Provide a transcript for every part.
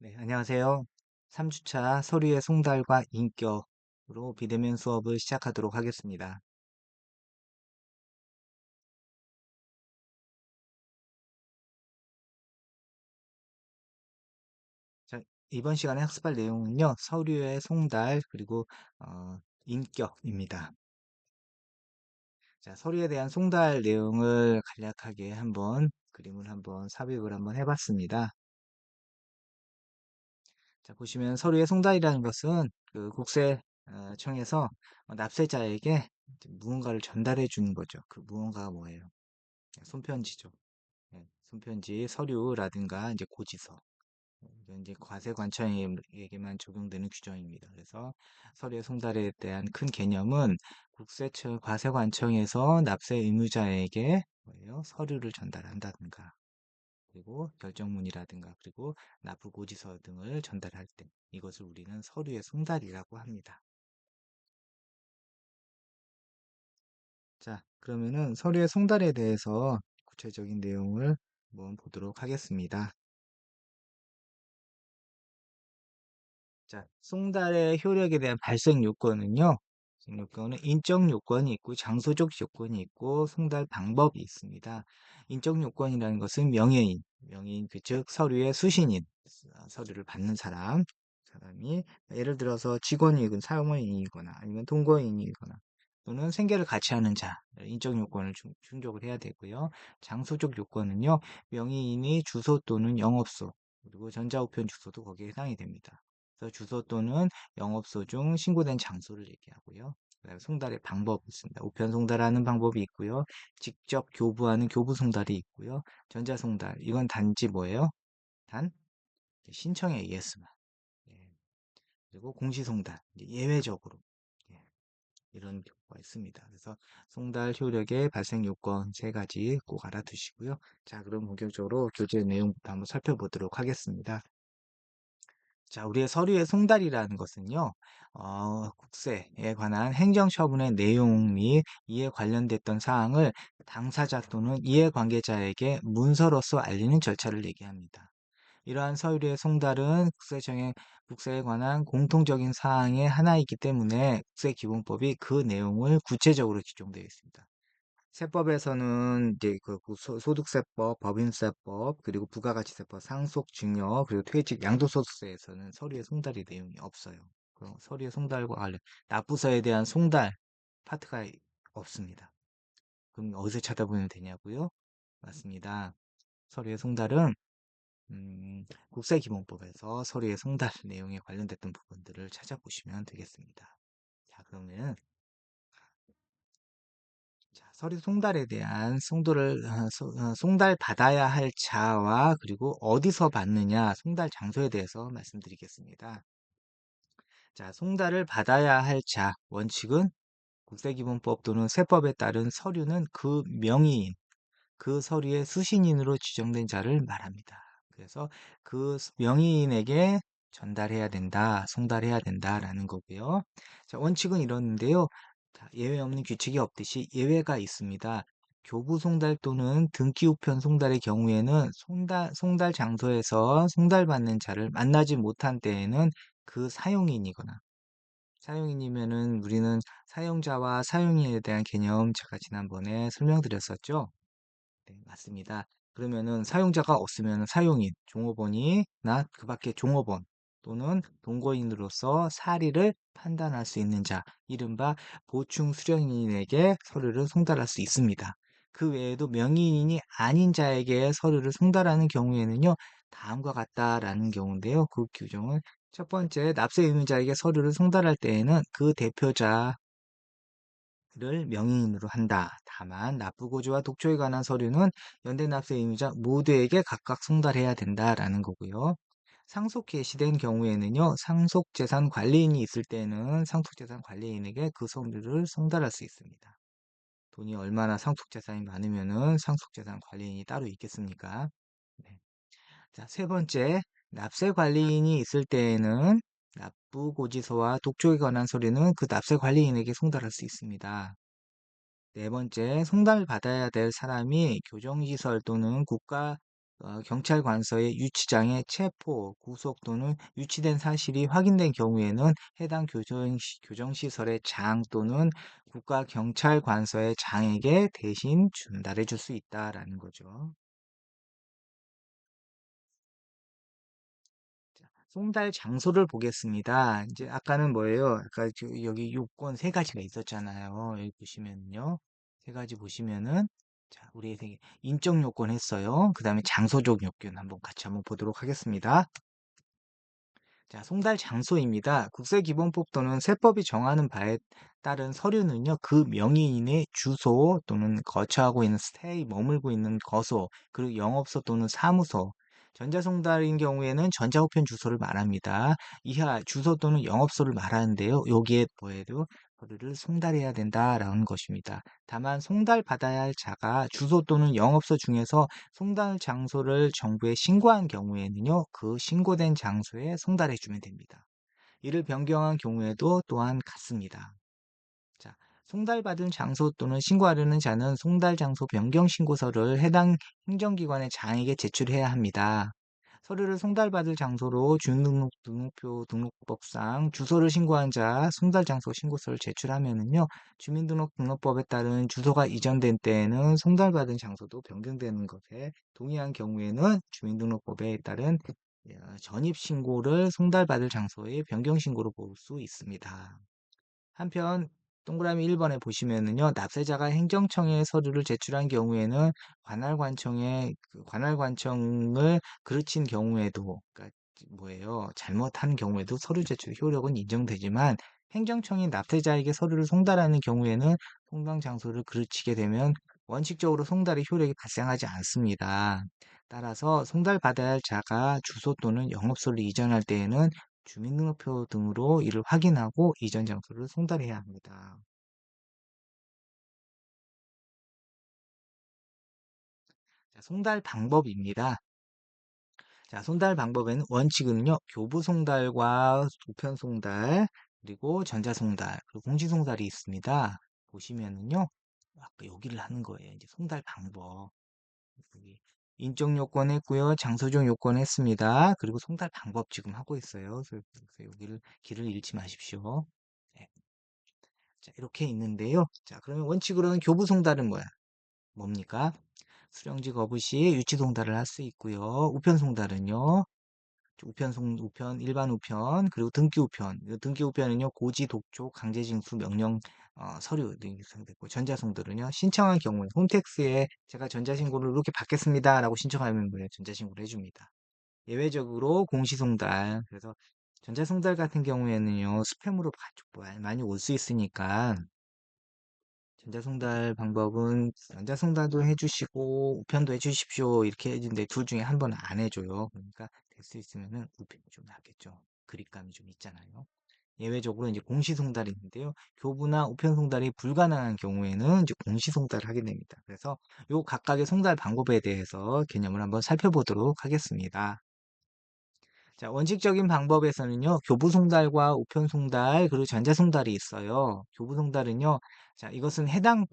네, 안녕하세요. 3주차 서류의 송달과 인격으로 비대면 수업을 시작하도록 하겠습니다. 자, 이번 시간에 학습할 내용은요, 서류의 송달, 그리고 인격입니다. 자, 서류에 대한 송달 내용을 간략하게 한번 그림을 한번 삽입을 한번 해봤습니다. 자, 보시면 서류의 송달이라는 것은 그 국세청에서 납세자에게 무언가를 전달해 주는 거죠. 그 무언가가 뭐예요? 손편지죠. 네, 손편지, 서류라든가 이제 고지서, 이건 이제 과세관청에게만 적용되는 규정입니다. 그래서 서류의 송달에 대한 큰 개념은 국세청, 과세관청에서 납세 의무자에게 뭐예요? 서류를 전달한다든가, 그리고 결정문이라든가, 그리고 납부고지서 등을 전달할 때 이것을 우리는 서류의 송달이라고 합니다. 자, 그러면은 서류의 송달에 대해서 구체적인 내용을 한번 보도록 하겠습니다. 자, 송달의 효력에 대한 발생 요건은요. 발생 요건은 인적 요건이 있고 장소적 요건이 있고 송달 방법이 있습니다. 인적 요건이라는 것은 명예인 즉 서류의 수신인, 서류를 받는 사람이 예를 들어서 직원이건 사무인이거나 아니면 동거인이거나 또는 생계를 같이 하는 자, 인적 요건을 충족을 해야 되고요. 장소적 요건은요. 명의인이 주소 또는 영업소, 그리고 전자우편 주소도 거기에 해당이 됩니다. 그래서 주소 또는 영업소 중 신고된 장소를 얘기하고요. 그다음에 송달의 방법이 있습니다. 우편 송달하는 방법이 있고요. 직접 교부하는 교부 송달이 있고요. 전자 송달 이건 단지 뭐예요? 단 신청에 의해서만. 예. 그리고 공시 송달 예외적으로 예. 이런 경우가 있습니다. 그래서 송달 효력의 발생 요건 세 가지 꼭 알아두시고요. 자, 그럼 본격적으로 교재 내용부터 한번 살펴보도록 하겠습니다. 자, 우리의 서류의 송달이라는 것은요, 국세에 관한 행정처분의 내용 및 이에 관련됐던 사항을 당사자 또는 이해관계자에게 문서로서 알리는 절차를 얘기합니다. 이러한 서류의 송달은 국세에 관한 공통적인 사항의 하나이기 때문에 국세기본법이 그 내용을 구체적으로 규정되어 있습니다. 세법에서는 이제 소득세법, 법인세법, 그리고 부가가치세법, 상속증여, 그리고 퇴직, 양도소득세에서는 서류의 송달이 내용이 없어요. 그럼 서류의 송달과 관련 납부서에 대한 송달 파트가 없습니다. 그럼 어디서 찾아보면 되냐고요? 맞습니다. 서류의 송달은 국세기본법에서 서류의 송달 내용에 관련됐던 부분들을 찾아보시면 되겠습니다. 자, 그러면 자, 서류 송달에 대한 송달 받아야 할 자와 그리고 어디서 받느냐, 송달 장소에 대해서 말씀드리겠습니다. 자, 송달을 받아야 할 자, 원칙은 국세기본법 또는 세법에 따른 서류는 그 명의인, 그 서류의 수신인으로 지정된 자를 말합니다. 그래서 그 명의인에게 전달해야 된다, 송달해야 된다라는 거고요. 자, 원칙은 이러는데요. 자, 예외 없는 규칙이 없듯이 예외가 있습니다. 교부 송달 또는 등기 우편 송달의 경우에는 송달 장소에서 송달받는 자를 만나지 못한 때에는 그 사용인이면은 우리는 사용자와 사용인에 대한 개념 제가 지난번에 설명드렸었죠. 네, 맞습니다. 그러면은 사용자가 없으면 사용인, 종업원이나 그 밖에 종업원 또는 동거인으로서 사리를 판단할 수 있는 자, 이른바 보충 수령인에게 서류를 송달할 수 있습니다. 그 외에도 명의인이 아닌 자에게 서류를 송달하는 경우에는요, 다음과 같다라는 경우인데요. 그 규정은 첫 번째, 납세 의무자에게 서류를 송달할 때에는 그 대표자 를 명의인으로 한다. 다만 납부고지와 독촉에 관한 서류는 연대납세 의무자 모두에게 각각 송달해야 된다라는 거고요. 상속 개시된 경우에는요. 상속재산 관리인이 있을 때는 상속재산 관리인에게 그 서류를 송달할 수 있습니다. 돈이 얼마나 상속재산이 많으면은 상속재산 관리인이 따로 있겠습니까? 네. 자, 세 번째, 납세 관리인이 있을 때에는 납부고지서와 독촉에 관한 서류는 그 납세 관리인에게 송달할 수 있습니다. 네 번째, 송달받아야 될 사람이 교정시설 또는 경찰관서의 유치장에 체포, 구속 또는 유치된 사실이 확인된 경우에는 해당 교정시설의 장 또는 국가경찰관서의 장에게 대신 전달해 줄 수 있다라는 거죠. 자, 송달 장소를 보겠습니다. 이제 아까는 뭐예요? 아까 여기 요건 세 가지가 있었잖아요. 여기 보시면요. 세 가지 보시면은 자, 우리 인적 요건 했어요. 그 다음에 장소적 요건 한번 같이 한번 보도록 하겠습니다. 자, 송달 장소입니다. 국세기본법 또는 세법이 정하는 바에 따른 서류는요, 그 명의인의 주소 또는 거처하고 있는 스테이, 머물고 있는 거소, 그리고 영업소 또는 사무소, 전자송달인 경우에는 전자우편 주소를 말합니다. 이하 주소 또는 영업소를 말하는데요. 여기에 뭐예요? 서류를 송달해야 된다라는 것입니다. 다만 송달받아야 할 자가 주소 또는 영업소 중에서 송달 장소를 정부에 신고한 경우에는요, 그 신고된 장소에 송달해 주면 됩니다. 이를 변경한 경우에도 또한 같습니다. 자, 송달받은 장소 또는 신고하려는 자는 송달 장소 변경 신고서를 해당 행정기관의 장에게 제출해야 합니다. 서류를 송달받을 장소로 주민등록표 등록법상 주소를 신고한 자 송달 장소 신고서를 제출하면은요, 주민등록법에 따른 주소가 이전된 때에는 송달받은 장소도 변경되는 것에 동의한 경우에는 주민등록법에 따른 전입 신고를 송달받을 장소의 변경 신고로 볼 수 있습니다. 한편 동그라미 1번에 보시면은요, 납세자가 행정청에 서류를 제출한 경우에는 관할관청을 그르친 경우에도, 그러니까 뭐예요? 잘못한 경우에도 서류 제출 효력은 인정되지만 행정청이 납세자에게 서류를 송달하는 경우에는 송달 장소를 그르치게 되면 원칙적으로 송달의 효력이 발생하지 않습니다. 따라서 송달받아야 할 자가 주소 또는 영업소를 이전할 때에는 주민등록표 등으로 이를 확인하고 이전 장소를 송달해야 합니다. 자, 송달 방법입니다. 자, 송달 방법에는 원칙은요, 교부 송달과 우편 송달, 그리고 전자 송달, 그리고 공시 송달이 있습니다. 보시면은요, 아까 여기를 하는 거예요. 이제 송달 방법. 여기 인적 요건 했고요, 장소적 요건 했습니다. 그리고 송달 방법 지금 하고 있어요. 그래서 여기를 길을 잃지 마십시오. 네. 자, 이렇게 있는데요. 자, 그러면 원칙으로는 교부 송달은 뭡니까? 수령지 거부 시 유치 송달을 할 수 있고요. 우편 송달은요. 일반 우편, 그리고 등기 우편. 등기 우편은요, 고지, 독촉, 강제징수, 명령, 서류 등이 구성되고, 전자송달은요, 신청한 경우에, 홈택스에 제가 전자신고를 이렇게 받겠습니다라고 신청하면 전자신고를 해줍니다. 예외적으로 공시송달. 그래서 전자송달 같은 경우에는요, 스팸으로 많이 올 수 있으니까, 전자송달 방법은 전자송달도 해주시고 우편도 해주십시오 이렇게 해주는데 둘 중에 한 번은 안 해줘요. 그러니까 될 수 있으면은 우편이 좀 낫겠죠. 그립감이 좀 있잖아요. 예외적으로 이제 공시송달이 있는데요. 교부나 우편송달이 불가능한 경우에는 이제 공시송달을 하게 됩니다. 그래서 요 각각의 송달 방법에 대해서 개념을 한번 살펴보도록 하겠습니다. 자, 원칙적인 방법에서는요, 교부송달과 우편송달, 그리고 전자송달이 있어요. 교부송달은요, 자, 이것은 해당,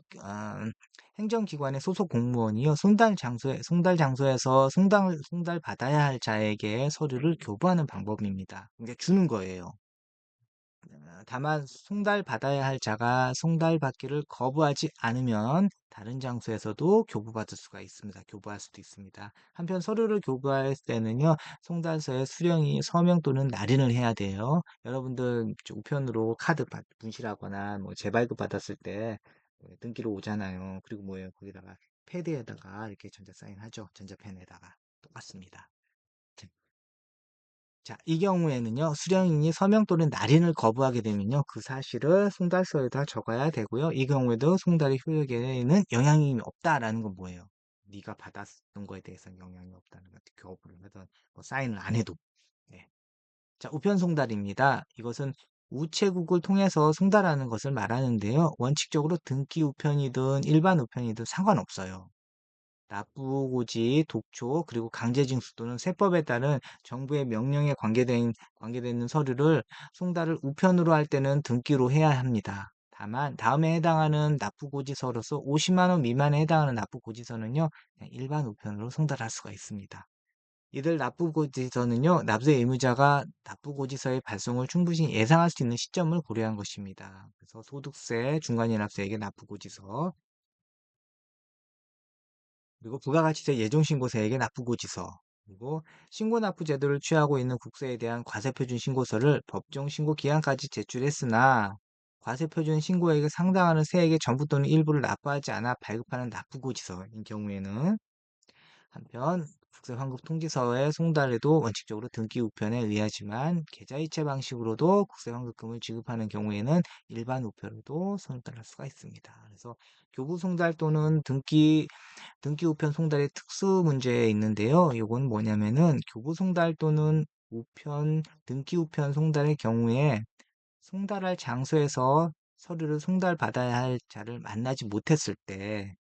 행정기관의 소속 공무원이요, 송달 장소에서 송달 받아야 할 자에게 서류를 교부하는 방법입니다. 그러니까 주는 거예요. 다만 송달받아야 할 자가 송달받기를 거부하지 않으면 다른 장소에서도 교부받을 수가 있습니다. 교부할 수도 있습니다. 한편 서류를 교부할 때는요, 송달서에 수령이 서명 또는 날인을 해야 돼요. 여러분들 우편으로 카드 분실하거나 뭐 재발급 받았을 때 등기로 오잖아요. 그리고 뭐예요? 거기다가 패드에다가 이렇게 전자 사인하죠. 전자펜에다가 똑같습니다. 자, 이 경우에는요, 수령인이 서명 또는 날인을 거부하게 되면요, 그 사실을 송달서에다 적어야 되고요. 이 경우에도 송달의 효력에는 영향이 없다라는 건 뭐예요? 네가 받았던 거에 대해서는 영향이 없다는 것. 거부를 하든 뭐 사인을 안 해도. 네. 자, 우편 송달입니다. 이것은 우체국을 통해서 송달하는 것을 말하는데요. 원칙적으로 등기 우편이든 일반 우편이든 상관없어요. 납부고지, 독촉, 그리고 강제징수 또는 세법에 따른 정부의 명령에 관계되는 서류를 송달을 우편으로 할 때는 등기로 해야 합니다. 다만 다음에 해당하는 납부고지서로서 50만 원 미만에 해당하는 납부고지서는요, 그냥 일반 우편으로 송달할 수가 있습니다. 이들 납부고지서는요, 납세 의무자가 납부고지서의 발송을 충분히 예상할 수 있는 시점을 고려한 것입니다. 그래서 소득세, 중간이납세액의 납부고지서, 그리고 부가가치세 예정신고세액의 납부고지서, 그리고 신고납부 제도를 취하고 있는 국세에 대한 과세표준 신고서를 법정 신고 기한까지 제출했으나 과세표준 신고액에 상당하는 세액의 전부 또는 일부를 납부하지 않아 발급하는 납부고지서인 경우에는, 한편 국세환급 통지서의 송달에도 원칙적으로 등기 우편에 의하지만 계좌이체 방식으로도 국세환급금을 지급하는 경우에는 일반 우편으로도 송달할 수가 있습니다. 그래서 교부 송달 또는 등기 우편 송달의 특수 문제 있는데요. 이건 뭐냐면은 교부 송달 또는 등기 우편 송달의 경우에 송달할 장소에서 서류를 송달받아야 할 자를 만나지 못했을 때는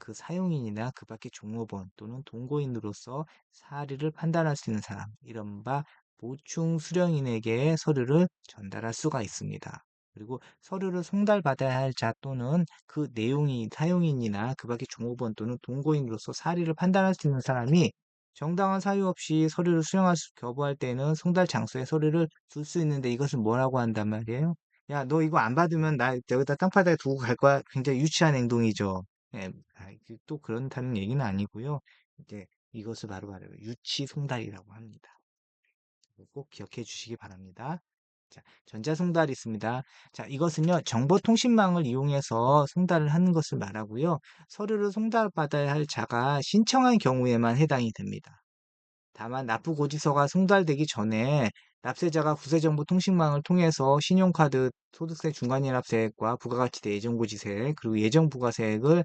그 사용인이나 그 밖의 종업원 또는 동거인으로서 사리를 판단할 수 있는 사람, 이른바 보충 수령인에게 서류를 전달할 수가 있습니다. 그리고 서류를 송달받아야 할 자 또는 그 내용이 사용인이나 그 밖의 종업원 또는 동거인으로서 사리를 판단할 수 있는 사람이 정당한 사유 없이 서류를 수령할 수 거부할 때는 송달 장소에 서류를 둘 수 있는데, 이것을 뭐라고 한단 말이에요? 야, 너 이거 안 받으면 나 여기다 땅바닥에 두고 갈 거야. 굉장히 유치한 행동이죠. 예, 또 그런다는 얘기는 아니고요. 이제 이것을 바로 유치 송달이라고 합니다. 꼭 기억해 주시기 바랍니다. 자, 전자송달이 있습니다. 자, 이것은요, 정보통신망을 이용해서 송달을 하는 것을 말하고요. 서류를 송달받아야 할 자가 신청한 경우에만 해당이 됩니다. 다만 납부고지서가 송달되기 전에 납세자가 국세정보통신망을 통해서 신용카드, 소득세 중간이납세액과 부가가치세 예정고지세액, 그리고 예정부가세액을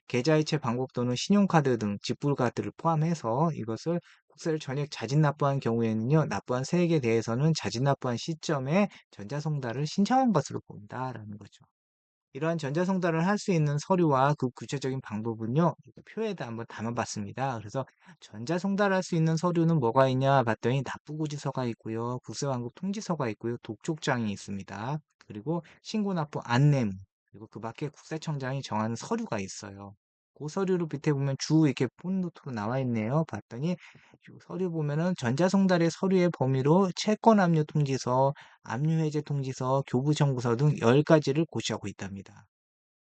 계좌이체 방법 또는 신용카드 등 지불카드를 포함해서 이것을 국세를 전액 자진 납부한 경우에는요, 납부한 세액에 대해서는 자진 납부한 시점에 전자송달을 신청한 것으로 본다라는 거죠. 이러한 전자송달을 할 수 있는 서류와 그 구체적인 방법은요, 이렇게 표에다 한번 담아봤습니다. 그래서 전자송달할 수 있는 서류는 뭐가 있냐 봤더니 납부고지서가 있고요, 국세환급 통지서가 있고요, 독촉장이 있습니다. 그리고 신고납부 안내문, 그리고 그 밖에 국세청장이 정하는 서류가 있어요. 그 서류를 밑에 보면 주 이렇게 폰노트로 나와 있네요. 봤더니 서류 보면은 전자송달의 서류의 범위로 채권압류 통지서, 압류해제 통지서, 교부청구서 등 10가지를 고시하고 있답니다.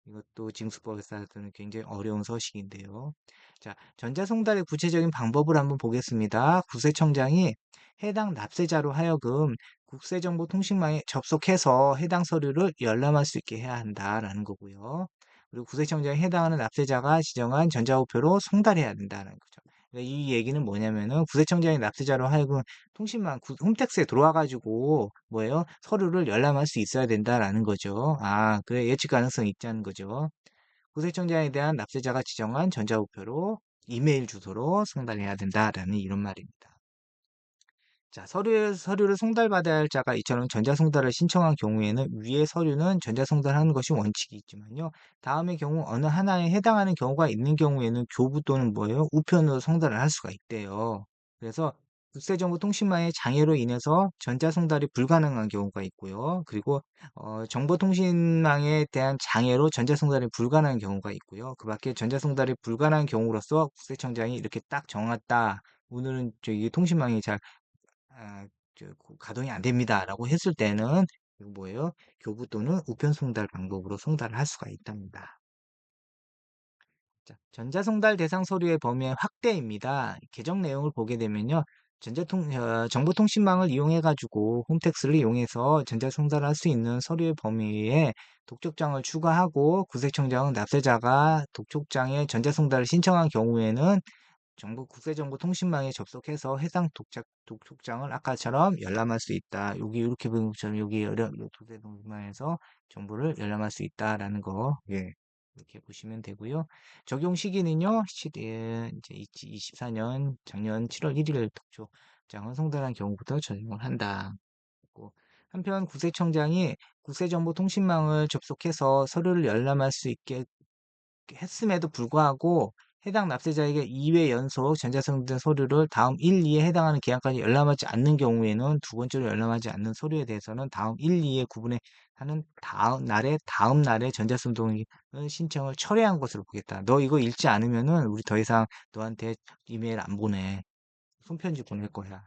이것도 징수법에서 따르는 굉장히 어려운 서식인데요. 자, 전자송달의 구체적인 방법을 한번 보겠습니다. 국세청장이 해당 납세자로 하여금 국세정보통신망에 접속해서 해당 서류를 열람할 수 있게 해야 한다라는 거고요. 그리고 국세청장에 해당하는 납세자가 지정한 전자우표로 송달해야 된다는 거죠. 그러니까 이 얘기는 뭐냐면은 국세청장이 납세자로 하여금 통신망 홈택스에 들어와가지고 뭐예요? 서류를 열람할 수 있어야 된다라는 거죠. 아, 그래, 예측 가능성이 있다는 거죠. 구세청장에 대한 납세자가 지정한 전자우표로 이메일 주소로 송달해야 된다라는 이런 말입니다. 자, 서류를 송달받아야 할 자가 이처럼 전자송달을 신청한 경우에는 위의 서류는 전자송달하는 것이 원칙이 있지만요. 다음의 경우 어느 하나에 해당하는 경우가 있는 경우에는 교부 또는 뭐예요? 우편으로 송달을 할 수가 있대요. 그래서 국세정보통신망의 장애로 인해서 전자송달이 불가능한 경우가 있고요. 그리고 정보통신망에 대한 장애로 전자송달이 불가능한 경우가 있고요. 그 밖에 전자송달이 불가능한 경우로서 국세청장이 이렇게 딱 정했다. 오늘은 저기 통신망이 잘 가동이 안 됩니다라고 했을 때는 이거 뭐예요? 교부 또는 우편 송달 방법으로 송달을 할 수가 있답니다. 자, 전자송달 대상 서류의 범위의 확대입니다. 개정 내용을 보게 되면요. 정보통신망을 이용해가지고 홈택스를 이용해서 전자송달을 할 수 있는 서류의 범위에 독촉장을 추가하고 구세청장은 납세자가 독촉장에 전자송달을 신청한 경우에는 정부 국세정보통신망에 접속해서 해당 독촉장을 아까처럼 열람할 수 있다. 여기 이렇게 보면 것처럼 여기 국세정보통신망에서 정보를 열람할 수 있다라는 거, 예, 이렇게 보시면 되고요. 적용 시기는요, 이제 2024년 작년 7월 1일 독촉장을 송달한 경우부터 적용을 한다. 한편 국세청장이 국세정보통신망을 접속해서 서류를 열람할 수 있게 했음에도 불구하고 해당 납세자에게 2회 연속 전자상대 서류를 다음 1, 2에 해당하는 기한까지 열람하지 않는 경우에는 두 번째로 열람하지 않는 서류에 대해서는 다음 1, 2에 구분해 하는 다음 날에 전자손동 신청을 철회한 것으로 보겠다. 너 이거 읽지 않으면은 우리 더 이상 너한테 이메일 안 보내. 손편지 보낼 거야.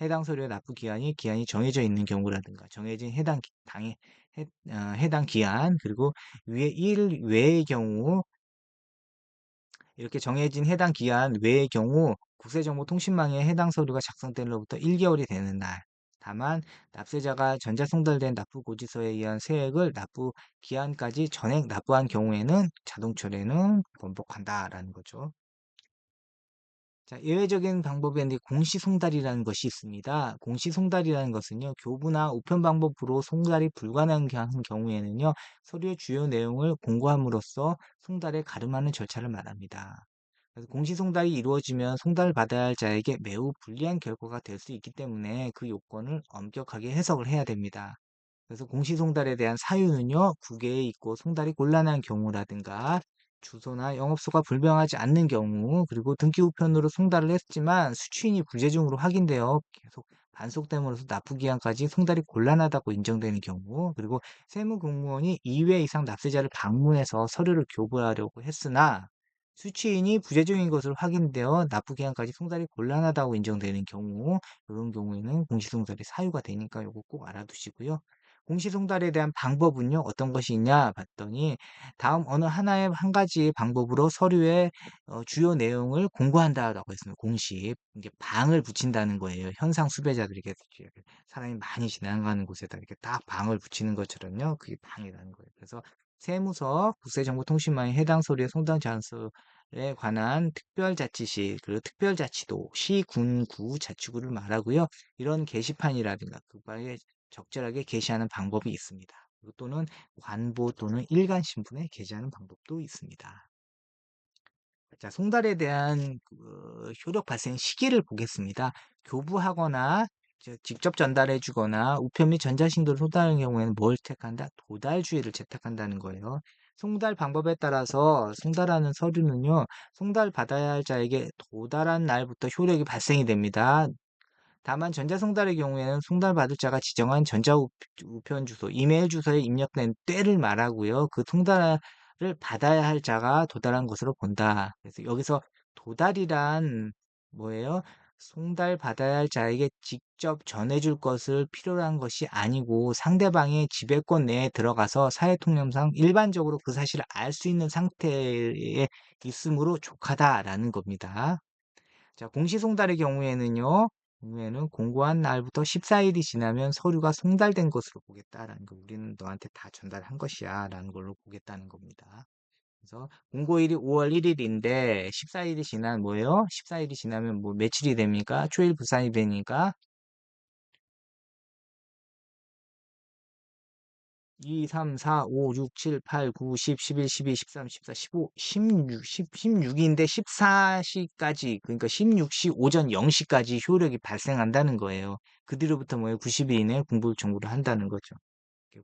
해당 서류의 납부 기한이 정해져 있는 경우라든가 정해진 해당 기한 그리고 위에 1 외의 경우 이렇게 정해진 해당 기한 외의 경우 국세정보통신망에 해당 서류가 작성된 로부터 1개월이 되는 날. 다만 납세자가 전자송달된 납부고지서에 의한 세액을 납부 기한까지 전액 납부한 경우에는 자동 처리는 번복한다라는 거죠. 자, 예외적인 방법에 이제 공시송달이라는 것이 있습니다. 공시송달이라는 것은요, 교부나 우편 방법으로 송달이 불가능한 경우에는요, 서류의 주요 내용을 공고함으로써 송달에 가름하는 절차를 말합니다. 그래서 공시송달이 이루어지면 송달을 받아야 할 자에게 매우 불리한 결과가 될 수 있기 때문에 그 요건을 엄격하게 해석을 해야 됩니다. 그래서 공시송달에 대한 사유는요, 국외에 있고 송달이 곤란한 경우라든가 주소나 영업소가 불명하지 않는 경우 그리고 등기 우편으로 송달을 했지만 수취인이 부재중으로 확인되어 계속 반속됨으로써 납부기한까지 송달이 곤란하다고 인정되는 경우 그리고 세무공무원이 2회 이상 납세자를 방문해서 서류를 교부하려고 했으나 수취인이 부재중인 것으로 확인되어 납부기한까지 송달이 곤란하다고 인정되는 경우 이런 경우에는 공시송달이 사유가 되니까 이거 꼭 알아두시고요. 공시송달에 대한 방법은요, 어떤 것이 있냐 봤더니, 다음 어느 하나의 한 가지 방법으로 서류의 주요 내용을 공고한다라고 했습니다. 공시. 이게 방을 붙인다는 거예요. 현상 수배자들에게 사람이 많이 지나가는 곳에다 이렇게 딱 방을 붙이는 것처럼요. 그게 방이라는 거예요. 그래서 세무서, 국세정보통신망의 해당 서류의 송달 장소에 관한 특별자치시, 그리고 특별자치도, 시, 군, 구, 자치구를 말하고요. 이런 게시판이라든가 그바에 적절하게 게시하는 방법이 있습니다. 또는 관보 또는 일간 신분에 게시하는 방법도 있습니다. 자, 송달에 대한 효력 발생 시기를 보겠습니다. 교부하거나 직접 전달해 주거나 우편 및 전자신도를 송달하는 경우에는 뭘 택한다? 도달주의를 채택한다는 거예요. 송달 방법에 따라서 송달하는 서류는요, 송달 받아야 할 자에게 도달한 날부터 효력이 발생이 됩니다. 다만 전자송달의 경우에는 송달받을 자가 지정한 전자우편 주소, 이메일 주소에 입력된 때를 말하고요. 그 송달을 받아야 할 자가 도달한 것으로 본다. 그래서 여기서 도달이란 뭐예요? 송달 받아야 할 자에게 직접 전해줄 것을 필요로 한 것이 아니고 상대방의 지배권 내에 들어가서 사회통념상 일반적으로 그 사실을 알 수 있는 상태에 있으므로 족하다라는 겁니다. 자, 공시송달의 경우에는 공고한 날부터 14일이 지나면 서류가 송달된 것으로 보겠다라는 거. 우리는 너한테 다 전달한 것이야 라는 걸로 보겠다는 겁니다. 그래서 공고일이 5월 1일인데 14일이 지난 뭐예요? 14일이 지나면 뭐 며칠이 됩니까? 초일 부산이 되니까 2, 3, 4, 5, 6, 7, 8, 9, 10, 11, 12, 13, 14, 15, 16, 16인데 14시까지, 그러니까 16시 오전 0시까지 효력이 발생한다는 거예요. 그 뒤로부터 뭐예요? 90일 이내에 공부 정보를 한다는 거죠.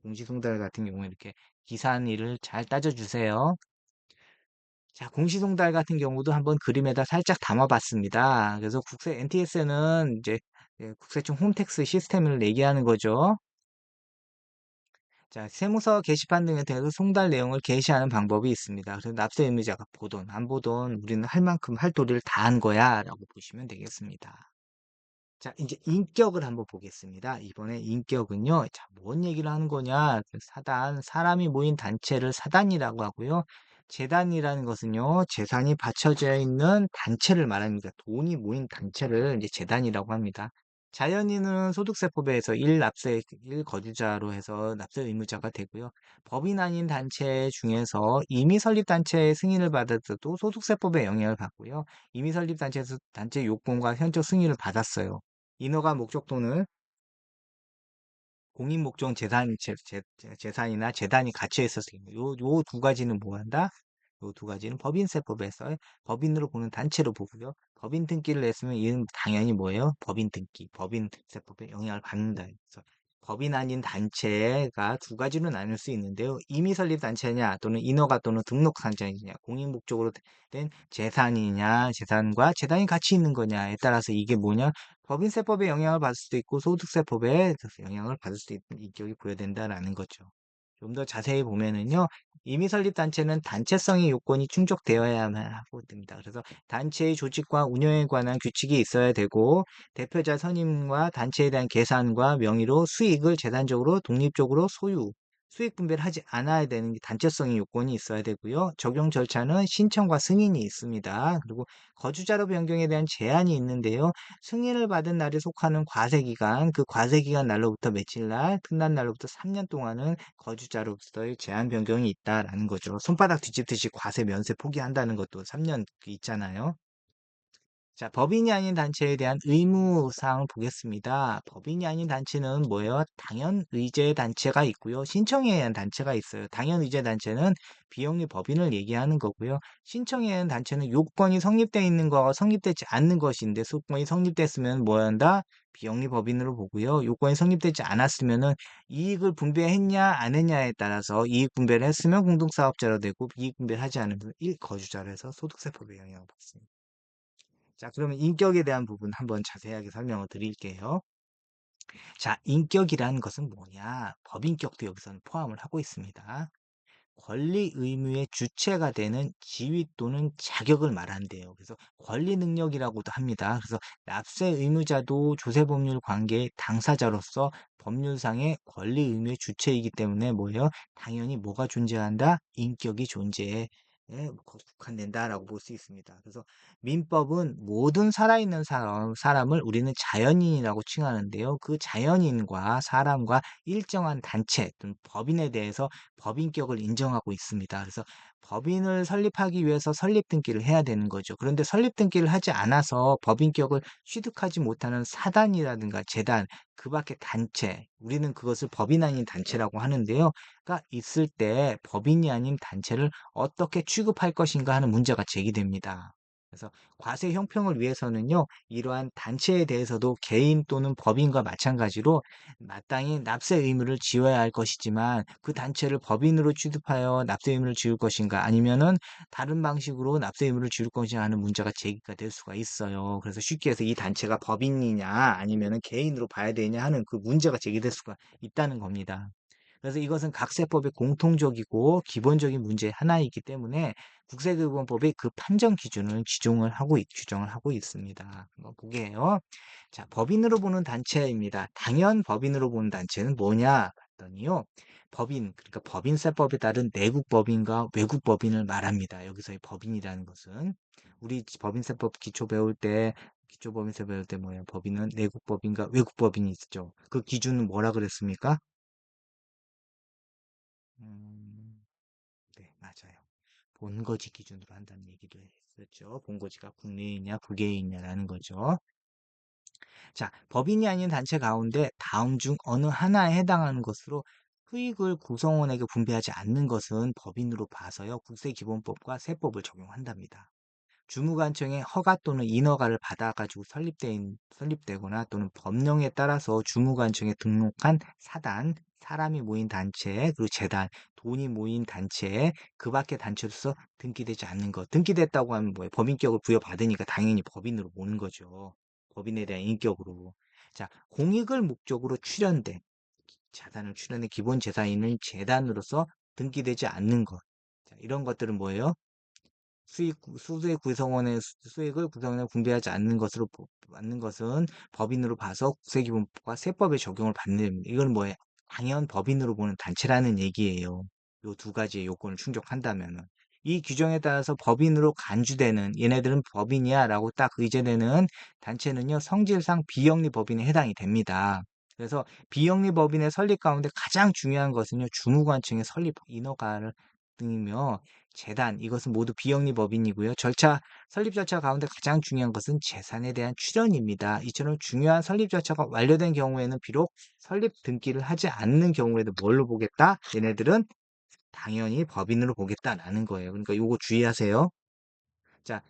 공시송달 같은 경우에 이렇게 기산일을 잘 따져주세요. 자, 공시송달 같은 경우도 한번 그림에다 살짝 담아봤습니다. 그래서 NTS는 이제 국세청 홈택스 시스템을 얘기하는 거죠. 자, 세무서 게시판 등에 대해서 송달 내용을 게시하는 방법이 있습니다. 그래서 납세 의무자가 보던 안 보던 우리는 할 만큼 할 도리를 다 한 거야 라고 보시면 되겠습니다. 자, 이제 인격을 한번 보겠습니다. 이번에 인격은요, 자, 뭔 얘기를 하는 거냐? 사람이 모인 단체를 사단이라고 하고요. 재단이라는 것은요, 재산이 받쳐져 있는 단체를 말합니다. 돈이 모인 단체를 이제 재단이라고 합니다. 자연인은 소득세법에서 1거주자로 해서 납세 의무자가 되고요. 법인 아닌 단체 중에서 이미 설립 단체의 승인을 받아도 소득세법의 영향을 받고요. 이미 설립 단체에서 단체 요건과 현적 승인을 받았어요. 인허가 목적도는 공인 목적 재산이나 재단이 갇혀 있었을 경우 요 두 가지는 뭐 한다? 요 두 가지는 법인세법에서 법인으로 보는 단체로 보고요. 법인 등기를 냈으면 이는 당연히 뭐예요? 법인 등기, 법인세법에 영향을 받는다. 그래서 법인 아닌 단체가 두 가지로 나눌 수 있는데요. 이미 설립 단체냐 또는 인허가 또는 등록 단체이냐, 공익 목적으로 된 재산이냐, 재산과 재단이 같이 있는 거냐에 따라서 이게 뭐냐, 법인세법에 영향을 받을 수도 있고 소득세법에 영향을 받을 수도 있는 인격이 부여된다라는 거죠. 좀 더 자세히 보면은요, 이미 설립 단체는 단체성의 요건이 충족되어야만 하고 됩니다. 그래서 단체의 조직과 운영에 관한 규칙이 있어야 되고, 대표자 선임과 단체에 대한 계산과 명의로 수익을 재단적으로 독립적으로 수익 분배를 하지 않아야 되는 게 단체성의 요건이 있어야 되고요. 적용 절차는 신청과 승인이 있습니다. 그리고 거주자로 변경에 대한 제한이 있는데요. 승인을 받은 날에 속하는 과세기간, 그 과세기간 날로부터 며칠 날, 끝난 날로부터 3년 동안은 거주자로서의 제한 변경이 있다라는 거죠. 손바닥 뒤집듯이 과세 면세 포기한다는 것도 3년 있잖아요. 자, 법인이 아닌 단체에 대한 의무 사항을 보겠습니다. 법인이 아닌 단체는 뭐예요? 당연 의제 단체가 있고요. 신청해야 하는 단체가 있어요. 당연 의제 단체는 비영리 법인을 얘기하는 거고요. 신청해야 하는 단체는 요건이 성립되어 있는 거와 성립되지 않는 것인데, 요건이 성립됐으면 뭐 한다? 비영리 법인으로 보고요. 요건이 성립되지 않았으면은 이익을 분배했냐 안 했냐에 따라서 이익 분배를 했으면 공동사업자로 되고, 이익 분배를 하지 않으면 1거주자로 해서 소득세법에 영향을 받습니다. 자, 그러면 인격에 대한 부분 한번 자세하게 설명을 드릴게요. 자, 인격이라는 것은 뭐냐? 법인격도 여기서는 포함을 하고 있습니다. 권리 의무의 주체가 되는 지위 또는 자격을 말한대요. 그래서 권리 능력이라고도 합니다. 그래서 납세 의무자도 조세법률 관계의 당사자로서 법률상의 권리 의무의 주체이기 때문에 뭐예요? 당연히 뭐가 존재한다? 인격이 존재해. 예, 국한된다라고 볼 수 있습니다. 그래서 민법은 모든 살아있는 사람을 우리는 자연인이라고 칭하는데요. 그 자연인과 사람과 일정한 단체 또는 법인에 대해서 법인격을 인정하고 있습니다. 그래서 법인을 설립하기 위해서 설립 등기를 해야 되는 거죠. 그런데 설립 등기를 하지 않아서 법인격을 취득하지 못하는 사단이라든가 재단, 그 밖에 단체, 우리는 그것을 법인 아닌 단체라고 하는데요. 가 있을 때 법인이 아닌 단체를 어떻게 취급할 것인가 하는 문제가 제기됩니다. 그래서 과세 형평을 위해서는요, 이러한 단체에 대해서도 개인 또는 법인과 마찬가지로 마땅히 납세 의무를 지어야 할 것이지만, 그 단체를 법인으로 취급하여 납세 의무를 지을 것인가 아니면은 다른 방식으로 납세 의무를 지을 것인가 하는 문제가 제기가 될 수가 있어요. 그래서 쉽게 해서 이 단체가 법인이냐 아니면은 개인으로 봐야 되냐 하는 그 문제가 제기될 수가 있다는 겁니다. 그래서 이것은 각세법의 공통적이고 기본적인 문제 하나이기 때문에 국세교본법이 그 판정 기준을 규정을 하고 있습니다. 한번 보게요. 자, 법인으로 보는 단체입니다. 당연 법인으로 보는 단체는 뭐냐 봤더니요. 그러니까 법인세법에 따른 내국 법인과 외국 법인을 말합니다. 여기서의 법인이라는 것은 우리 법인세법 기초 법인세 배울 때 뭐예요? 법인은 내국 법인과 외국 법인이 있죠. 그 기준은 뭐라 그랬습니까? 음, 네, 맞아요. 본거지 기준으로 한다는 얘기도 했었죠. 본거지가 국내에 있냐, 국외에 있냐라는 거죠. 자, 법인이 아닌 단체 가운데 다음 중 어느 하나에 해당하는 것으로 수익을 구성원에게 분배하지 않는 것은 법인으로 봐서요. 국세기본법과 세법을 적용한답니다. 주무관청의 허가 또는 인허가를 받아가지고 설립되거나 또는 법령에 따라서 주무관청에 등록한 사단, 사람이 모인 단체, 그리고 재단, 돈이 모인 단체, 그 밖의 단체로서 등기되지 않는 것. 등기됐다고 하면 뭐예요? 법인격을 부여받으니까 당연히 법인으로 보는 거죠. 법인에 대한 인격으로. 자, 공익을 목적으로 자산을 출연해 기본 재산인은 재단으로서 등기되지 않는 것. 자, 이런 것들은 뭐예요? 수수의 구성원의 수익을 구성원에 분배하지 않는 것은 법인으로 봐서 국세기본법과 세법의 적용을 받는, 이건 뭐예요? 당연 법인으로 보는 단체라는 얘기예요. 요 두 가지의 요건을 충족한다면은. 이 규정에 따라서 법인으로 간주되는, 얘네들은 법인이야 라고 딱 의제되는 단체는요, 성질상 비영리 법인에 해당이 됩니다. 그래서 비영리 법인의 설립 가운데 가장 중요한 것은요, 주무관청의 설립 인허가를 등이며, 재단, 이것은 모두 비영리 법인이고요. 설립 절차 가운데 가장 중요한 것은 재산에 대한 출연입니다. 이처럼 중요한 설립 절차가 완료된 경우에는 비록 설립 등기를 하지 않는 경우에도 뭘로 보겠다? 얘네들은 당연히 법인으로 보겠다라는 거예요. 그러니까 요거 주의하세요. 자,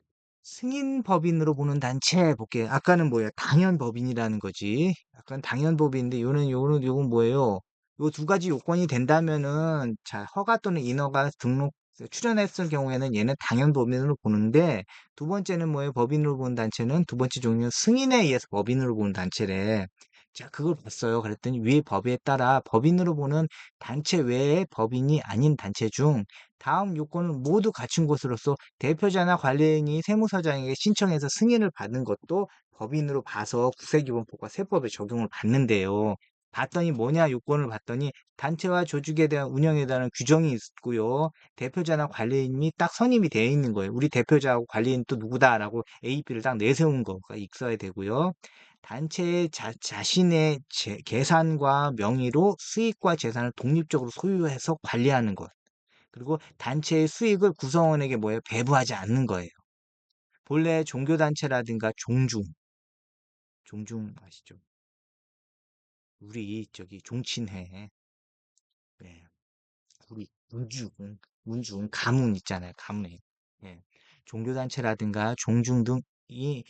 승인법인으로 보는 단체 볼게요. 아까는 뭐예요? 당연법인이라는 거지. 약간 당연법인인데 요건 뭐예요? 요 두 가지 요건이 된다면은 자, 허가 또는 인허가 등록 출연했을 경우에는 얘는 당연법인으로 보는데 두 번째는 뭐예요? 법인으로 보는 단체는 두 번째 종류는 승인에 의해서 법인으로 보는 단체래. 자, 그걸 봤어요. 그랬더니 위에 법에 따라 법인으로 보는 단체 외에 법인이 아닌 단체 중 다음 요건을 모두 갖춘 것으로서 대표자나 관리인이 세무서장에게 신청해서 승인을 받는 것도 법인으로 봐서 국세기본법과 세법에 적용을 받는데요. 봤더니 뭐냐 요건을 봤더니 단체와 조직에 대한 운영에 대한 규정이 있고요. 대표자나 관리인이 딱 선임이 되어 있는 거예요. 우리 대표자하고 관리인 또 누구다라고 A, B를 딱 내세운 거가 있어야 되고요. 단체의 자신의 계산과 명의로 수익과 재산을 독립적으로 소유해서 관리하는 것. 그리고 단체의 수익을 구성원에게 뭐예요? 배부하지 않는 거예요. 본래 종교단체라든가 종중 아시죠? 우리 저기 종친회, 네. 우리 가문 있잖아요. 가문에. 예. 종교단체라든가 종중 등이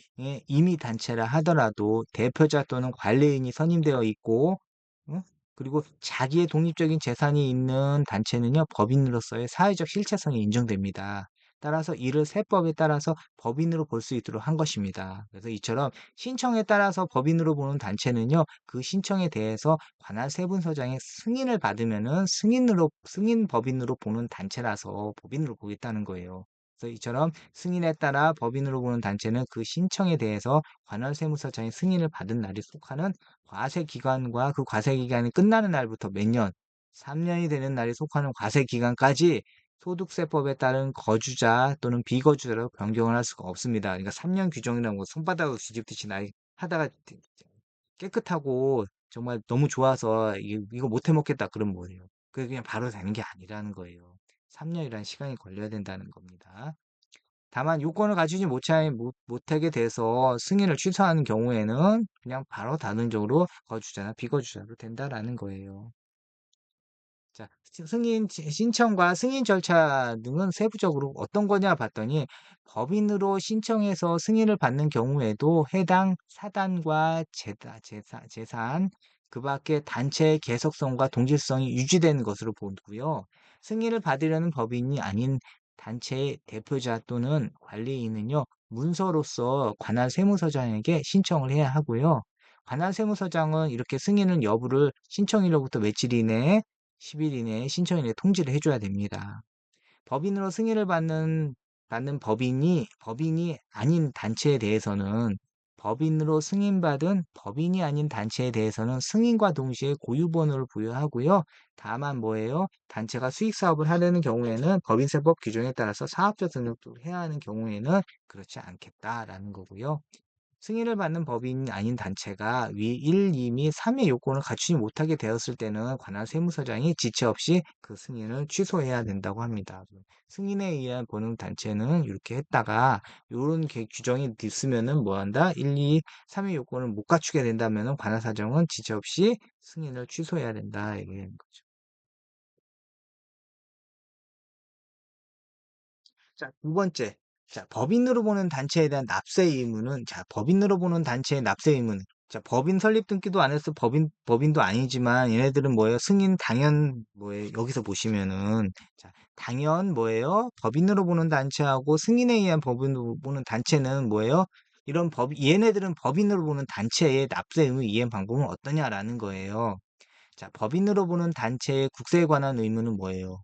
임의 단체라 하더라도 대표자 또는 관리인이 선임되어 있고, 어? 그리고 자기의 독립적인 재산이 있는 단체는요, 법인으로서의 사회적 실체성이 인정됩니다. 따라서 이를 세법에 따라서 법인으로 볼 수 있도록 한 것입니다. 그래서 이처럼 신청에 따라서 법인으로 보는 단체는요, 그 신청에 대해서 관할 세분서장의 승인을 받으면은 승인 법인으로 보는 단체라서 법인으로 보겠다는 거예요. 그래서 이처럼 승인에 따라 법인으로 보는 단체는 그 신청에 대해서 관할 세무서장의 승인을 받은 날이 속하는 과세 기간과 그 과세 기간이 끝나는 날부터 몇 년, 3년이 되는 날이 속하는 과세 기간까지 소득세법에 따른 거주자 또는 비거주자로 변경을 할 수가 없습니다. 그러니까 3년 규정이라는 거 손바닥으로 뒤집듯이 하다가 깨끗하고 정말 너무 좋아서 이거 못 해먹겠다 그러면 뭐예요? 그게 그냥 바로 되는 게 아니라는 거예요. 3년이라는 시간이 걸려야 된다는 겁니다. 다만 요건을 갖추지 못하게 돼서 승인을 취소하는 경우에는 그냥 바로 단원적으로 거주자나 비거주자로 된다라는 거예요. 자, 신청과 승인 절차 등은 세부적으로 어떤 거냐 봤더니 법인으로 신청해서 승인을 받는 경우에도 해당 사단과 재산, 그 밖에 단체의 계속성과 동질성이 유지되는 것으로 보고요. 승인을 받으려는 법인이 아닌 단체의 대표자 또는 관리인은요, 문서로서 관할 세무서장에게 신청을 해야 하고요. 관할 세무서장은 이렇게 승인은 여부를 신청일로부터 며칠 이내에 10일 이내에 신청인에 통지를 해줘야 됩니다. 법인으로 승인을 받는 법인이 아닌 단체에 대해서는 법인으로 승인받은 법인이 아닌 단체에 대해서는 승인과 동시에 고유번호를 부여하고요. 다만 뭐예요? 단체가 수익 사업을 하려는 경우에는 법인세법 규정에 따라서 사업자 등록도 해야 하는 경우에는 그렇지 않겠다라는 거고요. 승인을 받는 법인이 아닌 단체가 위 1, 2 및 3의 요건을 갖추지 못하게 되었을 때는 관할 세무서장이 지체 없이 그 승인을 취소해야 된다고 합니다. 승인에 의한 보는 단체는 이렇게 했다가 이런 규정이 있으면은 뭐 한다? 1, 2, 3의 요건을 못 갖추게 된다면은 관할 사정은 지체 없이 승인을 취소해야 된다. 이게 거죠. 자, 두 번째. 자, 법인으로 보는 단체에 대한 납세 의무는, 자, 법인으로 보는 단체의 납세 의무는, 자, 법인 설립 등기도 안 해서 법인도 아니지만 얘네들은 뭐예요? 승인 당연, 뭐예요? 여기서 보시면은, 자, 당연 뭐예요? 법인으로 보는 단체하고 승인에 의한 법인으로 보는 단체는 뭐예요? 얘네들은 법인으로 보는 단체의 납세 의무 이행 방법은 어떠냐라는 거예요. 자, 법인으로 보는 단체의 국세에 관한 의무는 뭐예요?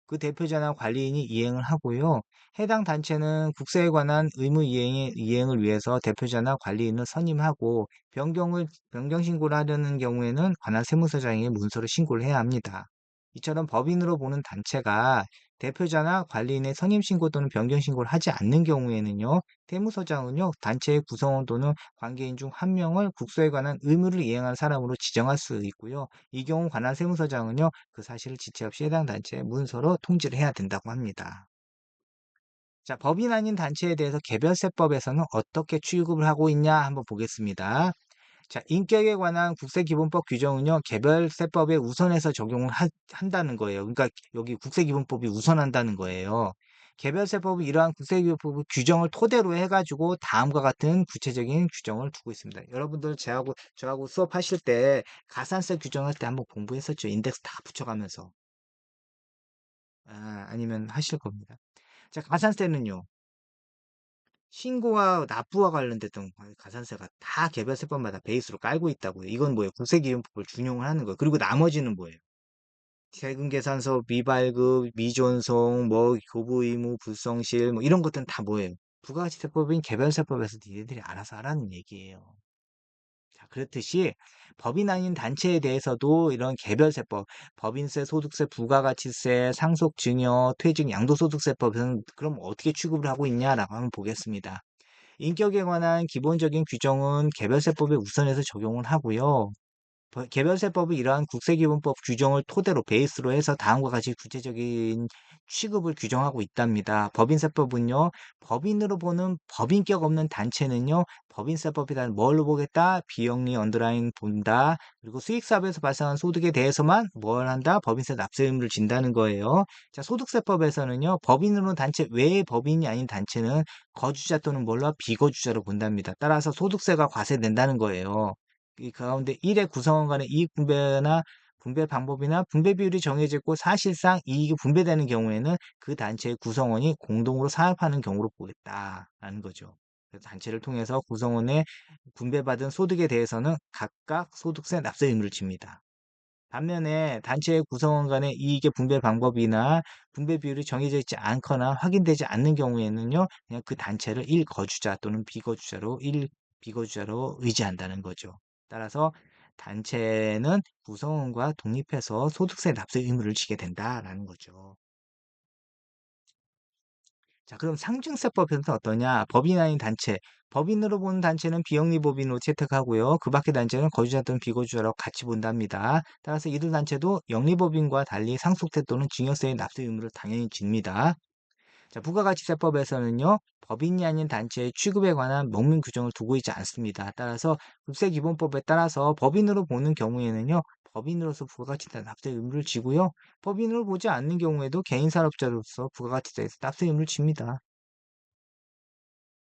그 대표자나 관리인이 이행을 하고요. 해당 단체는 국세에 관한 의무 이행을 위해서 대표자나 관리인을 선임하고 변경 신고를 하려는 경우에는 관할 세무서장에게 문서로 신고를 해야 합니다. 이처럼 법인으로 보는 단체가 대표자나 관리인의 선임 신고 또는 변경 신고를 하지 않는 경우에는요, 세무서장은요, 단체의 구성원 또는 관계인 중 한 명을 국세에 관한 의무를 이행할 사람으로 지정할 수 있고요. 이 경우 관할 세무서장은요, 그 사실을 지체 없이 해당 단체에 문서로 통지를 해야 된다고 합니다. 자, 법인 아닌 단체에 대해서 개별세법에서는 어떻게 취급을 하고 있냐 한번 보겠습니다. 자, 인격에 관한 국세기본법 규정은요, 개별세법에 우선해서 적용을 한다는 거예요. 그러니까 여기 국세기본법이 우선한다는 거예요. 개별세법은 이러한 국세기업법 규정을 토대로 해가지고 다음과 같은 구체적인 규정을 두고 있습니다. 여러분들 저하고 수업하실 때 가산세 규정할 때 한번 공부했었죠. 인덱스 다 붙여가면서. 아니면 하실 겁니다. 자, 가산세는요. 신고와 납부와 관련됐던 가산세가 다 개별세법마다 베이스로 깔고 있다고요. 이건 뭐예요? 국세기준법을 준용을 하는 거예요. 그리고 나머지는 뭐예요? 세금계산서, 미발급, 미존송, 뭐 교부 의무, 불성실, 뭐 이런 것들은 다 뭐예요? 부가가치세법인 개별세법에서 니네들이 알아서 하라는 얘기예요. 자, 그렇듯이 법인 아닌 단체에 대해서도 이런 개별세법, 법인세, 소득세, 부가가치세, 상속증여, 퇴직, 양도소득세법에서는 그럼 어떻게 취급을 하고 있냐라고 한번 보겠습니다. 인격에 관한 기본적인 규정은 개별세법에 우선해서 적용을 하고요. 개별세법은 이러한 국세기본법 규정을 토대로 베이스로 해서 다음과 같이 구체적인 취급을 규정하고 있답니다. 법인세법은요, 법인으로 보는 법인격 없는 단체는요, 법인세법이란 뭘로 보겠다? 비영리 언더라인 본다. 그리고 수익사업에서 발생한 소득에 대해서만 뭘 한다? 법인세 납세 의무를 진다는 거예요. 자, 소득세법에서는요, 법인으로 단체 외의 법인이 아닌 단체는 거주자 또는 뭘로 비거주자로 본답니다. 따라서 소득세가 과세된다는 거예요. 이 가운데 1의 구성원 간의 이익 분배나 분배 방법이나 분배 비율이 정해져 있고 사실상 이익이 분배되는 경우에는 그 단체의 구성원이 공동으로 사업하는 경우로 보겠다라는 거죠. 그래서 단체를 통해서 구성원의 분배받은 소득에 대해서는 각각 소득세 납세 의무를 집니다. 반면에 단체의 구성원 간의 이익의 분배 방법이나 분배 비율이 정해져 있지 않거나 확인되지 않는 경우에는요, 그냥 그 단체를 1거주자 또는 비거주자로 의지한다는 거죠. 따라서 단체는 구성원과 독립해서 소득세 납세 의무를 지게 된다라는 거죠. 자, 그럼 상증세법에서는 어떠냐? 법인 아닌 단체. 법인으로 보는 단체는 비영리 법인으로 채택하고요. 그 밖의 단체는 거주자 또는 비거주자라고 같이 본답니다. 따라서 이들 단체도 영리법인과 달리 상속세 또는 증여세의 납세 의무를 당연히 집니다. 자, 부가가치세법에서는요, 법인이 아닌 단체의 취급에 관한 명문 규정을 두고 있지 않습니다. 따라서 국세기본법에 따라서 법인으로 보는 경우에는요, 법인으로서 부가가치세 납세 의무를 지고요, 법인으로 보지 않는 경우에도 개인사업자로서 부가가치세에서 납세 의무를 집니다.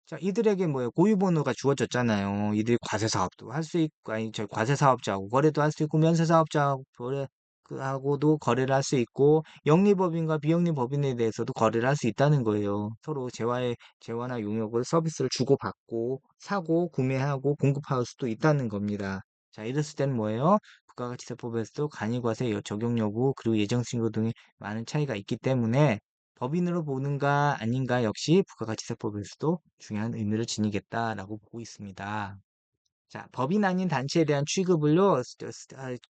자, 이들에게 뭐예요? 고유번호가 주어졌잖아요. 이들이 과세사업도 할 수 있고, 아니, 저 과세사업자하고 거래도 할 수 있고, 면세사업자하고 하고도 거래를 할 수 있고, 영리법인과 비영리법인에 대해서도 거래를 할 수 있다는 거예요. 서로 재화나 용역을 서비스를 주고받고, 사고, 구매하고, 공급할 수도 있다는 겁니다. 자, 이랬을 때는 뭐예요? 부가가치세법에서도 간이과세 적용 여부, 그리고 예정신고 등의 많은 차이가 있기 때문에 법인으로 보는가 아닌가 역시 부가가치세법에서도 중요한 의미를 지니겠다라고 보고 있습니다. 자, 법인 아닌 단체에 대한 취급을요,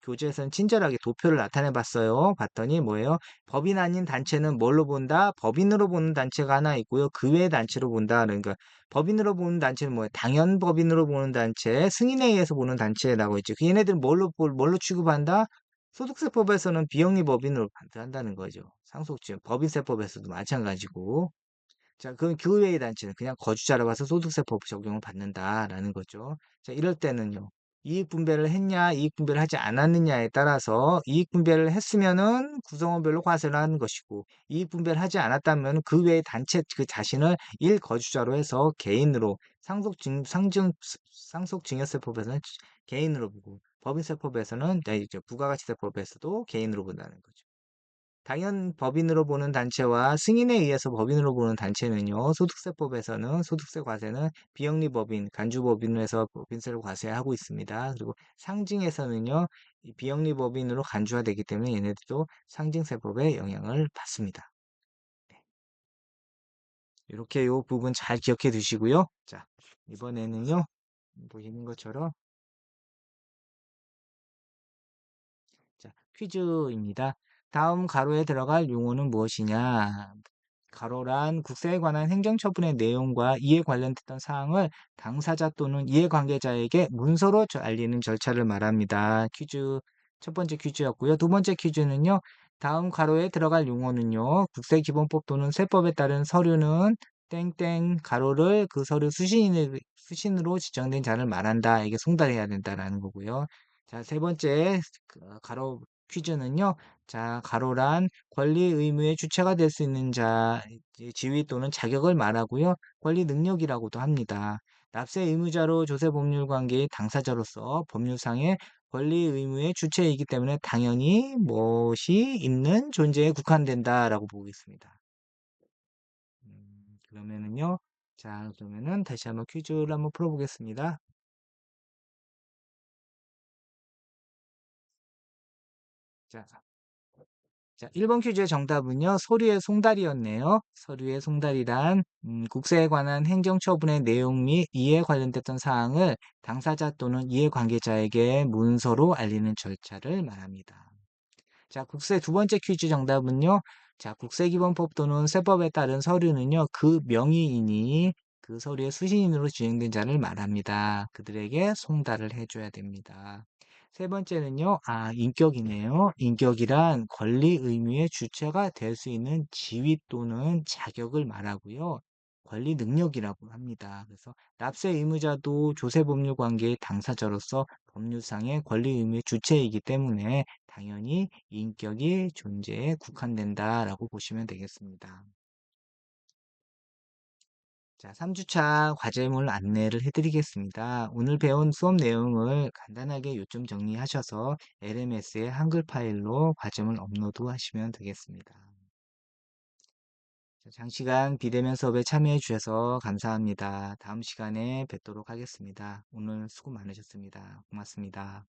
교재에서는 친절하게 도표를 나타내 봤어요. 봤더니 뭐예요? 법인 아닌 단체는 뭘로 본다? 법인으로 보는 단체가 하나 있고요. 그 외의 단체로 본다. 그러니까 법인으로 보는 단체는 뭐예요? 당연 법인으로 보는 단체, 승인에 의해서 보는 단체라고 있죠. 그 얘네들은 뭘로 취급한다? 소득세법에서는 비영리 법인으로 판단한다는 거죠. 상속증, 법인세법에서도 마찬가지고. 자, 그럼 그 외의 단체는 그냥 거주자로 봐서 소득세법 적용을 받는다라는 거죠. 자, 이럴 때는요. 이익 분배를 했냐, 이익 분배를 하지 않았느냐에 따라서 이익 분배를 했으면은 구성원별로 과세를 하는 것이고, 이익 분배를 하지 않았다면 그 외의 단체 그 자신을 1거주자로 해서 개인으로 상속증여세법에서는 개인으로 보고, 법인세법에서는 이제 부가가치세법에서도 개인으로 본다는 거죠. 당연 법인으로 보는 단체와 승인에 의해서 법인으로 보는 단체는요, 소득세법에서는 소득세 과세는 비영리 법인, 간주법인으로 해서 법인세를 과세하고 있습니다. 그리고 상징에서는요, 이 비영리 법인으로 간주화되기 때문에 얘네들도 상징세법의 영향을 받습니다. 이렇게 요 부분 잘 기억해 두시고요. 자, 이번에는요, 보시는 것처럼 자, 퀴즈입니다. 다음 가로에 들어갈 용어는 무엇이냐? 가로란 국세에 관한 행정처분의 내용과 이에 관련됐던 사항을 당사자 또는 이해관계자에게 문서로 알리는 절차를 말합니다. 첫 번째 퀴즈였고요. 두 번째 퀴즈는요. 다음 가로에 들어갈 용어는요. 국세기본법 또는 세법에 따른 서류는 땡땡 가로를 그 서류 수신으로 지정된 자를 말한다. 이게 송달해야 된다라는 거고요. 자, 세 번째 가로 퀴즈는요. 자, 가로란 권리 의무의 주체가 될 수 있는 자, 이제 지위 또는 자격을 말하고요. 권리 능력이라고도 합니다. 납세 의무자로 조세 법률 관계의 당사자로서 법률상의 권리 의무의 주체이기 때문에 당연히 무엇이 있는 존재에 국한된다라고 보겠습니다. 그러면은요. 자, 그러면은 다시 한번 퀴즈를 한번 풀어보겠습니다. 자, 자, 1번 퀴즈의 정답은요. 서류의 송달이었네요. 서류의 송달이란 국세에 관한 행정처분의 내용 및 이에 관련됐던 사항을 당사자 또는 이해관계자에게 문서로 알리는 절차를 말합니다. 자, 국세 두 번째 퀴즈 정답은요. 자, 국세기본법 또는 세법에 따른 서류는요. 그 명의인이 그 서류의 수신인으로 지정된 자를 말합니다. 그들에게 송달을 해줘야 됩니다. 세 번째는요. 인격이네요. 인격이란 권리 의무의 주체가 될 수 있는 지위 또는 자격을 말하고요. 권리 능력이라고 합니다. 그래서 납세 의무자도 조세법률 관계의 당사자로서 법률상의 권리 의무의 주체이기 때문에 당연히 인격이 존재에 국한된다라고 보시면 되겠습니다. 자, 3주차 과제물 안내를 해드리겠습니다. 오늘 배운 수업 내용을 간단하게 요점 정리하셔서 LMS의 한글 파일로 과제물 업로드 하시면 되겠습니다. 자, 장시간 비대면 수업에 참여해 주셔서 감사합니다. 다음 시간에 뵙도록 하겠습니다. 오늘 수고 많으셨습니다. 고맙습니다.